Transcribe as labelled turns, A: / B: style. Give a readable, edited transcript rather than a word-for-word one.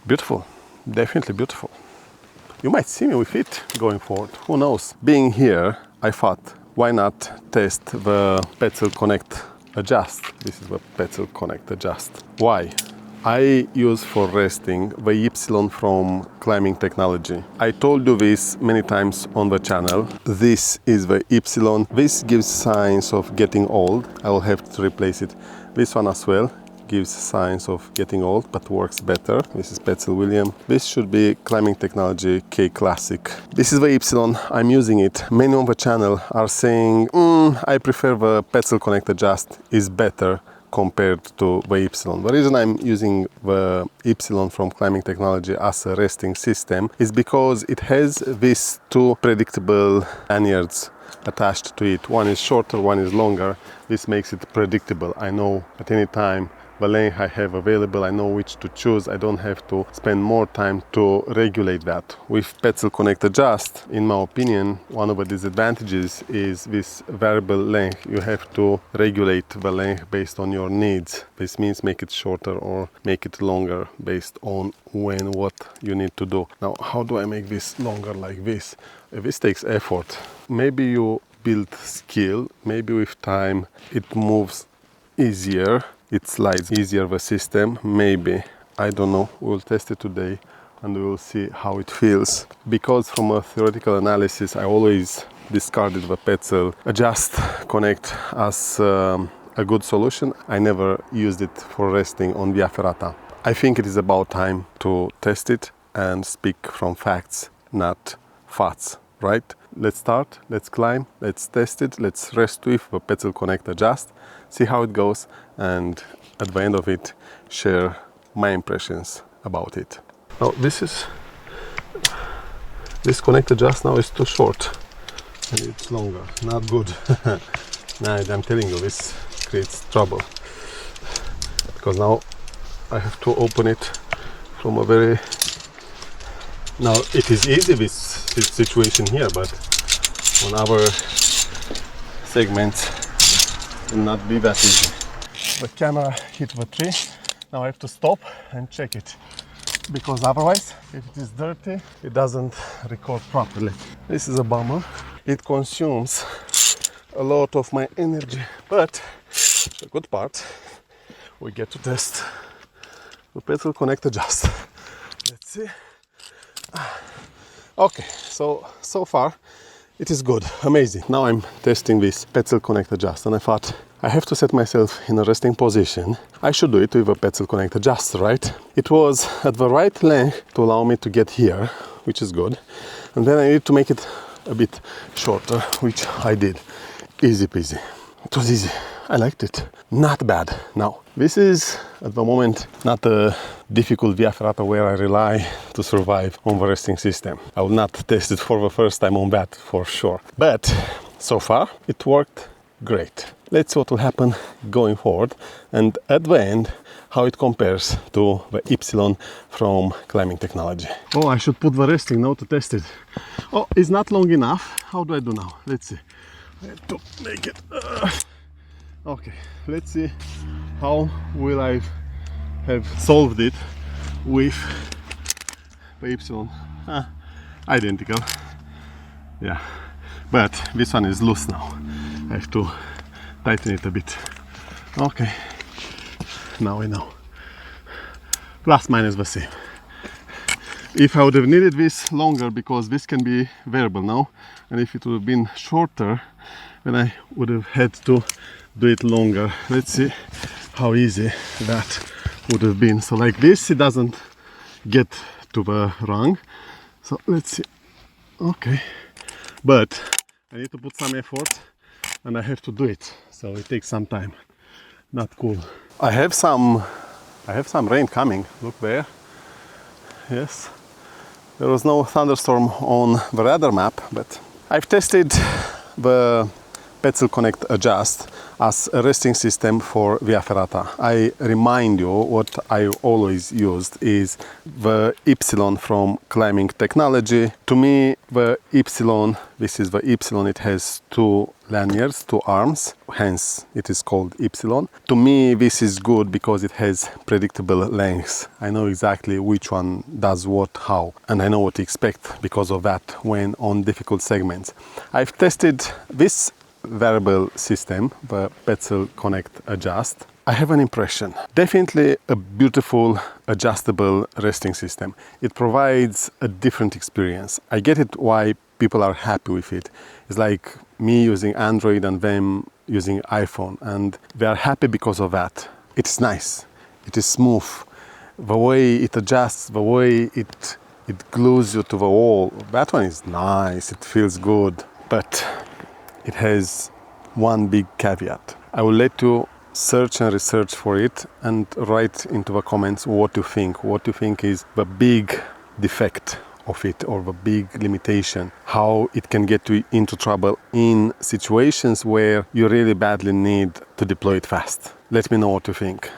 A: Beautiful, definitely beautiful. You might see me with it going forward, who knows. Being here, I thought, why not test the Petzl Connect Adjust. This is the Petzl Connect Adjust. Why? I use for resting the Ypsilon from Climbing Technology. I told you this many times on the channel. This is the Ypsilon. This gives signs of getting old. I will have to replace it. This one as well gives signs of getting old, but works better. This is Petzl William. This should be Climbing Technology K Classic. This is the Ypsilon. I'm using it. Many on the channel are saying, I prefer the Petzl Connect Adjust is better compared to the Ypsilon. The reason I'm using the Ypsilon from Climbing Technology as a resting system is because it has these two predictable lanyards attached to it. One is shorter, one is longer. This makes it predictable. I know at any time the length I have available, I know which to choose. I don't have to spend more time to regulate that. With Petzl Connect Adjust, in my opinion, one of the disadvantages is this variable length. You have to regulate the length based on your needs. This means make it shorter or make it longer based on what you need to do. Now, how do I make this longer like this? This takes effort. Maybe you build skill, maybe with time it moves easier. It slides easier the system, maybe, I don't know. We'll test it today and we will see how it feels. Because from a theoretical analysis I always discarded the Petzl Adjust Connect as a good solution. I never used it for resting on Via Ferrata. I think it is about time to test it and speak from facts, not thoughts, right? Let's start, let's climb, let's test it, let's rest with the Petzl Connect Adjust, see how it goes, and at the end of it share my impressions about it. Now this Connect Adjust now is too short and it's longer, not good. Nah, I'm telling you, this creates trouble because now I have to open it from a very... Now it is easy this situation here, but on other segments it will not be that easy. The camera hit the tree. Now I have to stop and check it, because otherwise, if it is dirty, it doesn't record properly. This is a bummer. It consumes a lot of my energy, but the good part, we get to test the Petzl Connect Adjust. Let's see. Okay, so far it is good, amazing. Now I'm testing this Petzl Connect Adjust and I thought I have to set myself in a resting position. I should do it with a Petzl Connect Adjust, right? It was at the right length to allow me to get here, which is good. And then I need to make it a bit shorter, which I did. Easy peasy. It was easy. I liked it. Not bad. Now, this is at the moment not a difficult Via Ferrata where I rely to survive on the resting system. I will not test it for the first time on that for sure. But so far it worked great. Let's see what will happen going forward, and at the end how it compares to the Ypsilon from Climbing Technology. Oh, I should put the resting now to test it. Oh, it's not long enough. How do I do now? Let's see. I have to make it. Okay, let's see how will I have solved it with the Ypsilon. Identical. Yeah, but this one is loose now. I have to tighten it a bit. Okay, now I know. Plus minus the same. If I would have needed this longer, because this can be variable now, and if it would have been shorter, then I would have had to do it longer. Let's see how easy that would have been. So like this, it doesn't get to the rung. So let's see. Okay, but I need to put some effort and I have to do it, so it takes some time. Not cool. I have some rain coming. Look there. Yes, there was no thunderstorm on the radar map, but I've tested the Petzl Connect Adjust as a resting system for Via Ferrata. I remind you what I always used is the Ypsilon from Climbing Technology. To me, the Ypsilon, this is the Ypsilon, it has two lanyards, two arms, hence it is called Ypsilon. To me, this is good because it has predictable lengths. I know exactly which one does what, how, and I know what to expect because of that when on difficult segments. I've tested this variable system, the Petzl Connect Adjust. I have an impression. Definitely a beautiful adjustable resting system. It provides a different experience. I get it why people are happy with it. It's like me using Android and them using iPhone, and they are happy because of that. It's nice. It is smooth. The way it adjusts, the way it glues you to the wall, that one is nice. It feels good. But it has one big caveat. I will let you search and research for it and write into the comments what you think. What you think is the big defect of it or the big limitation. How it can get you into trouble in situations where you really badly need to deploy it fast. Let me know what you think.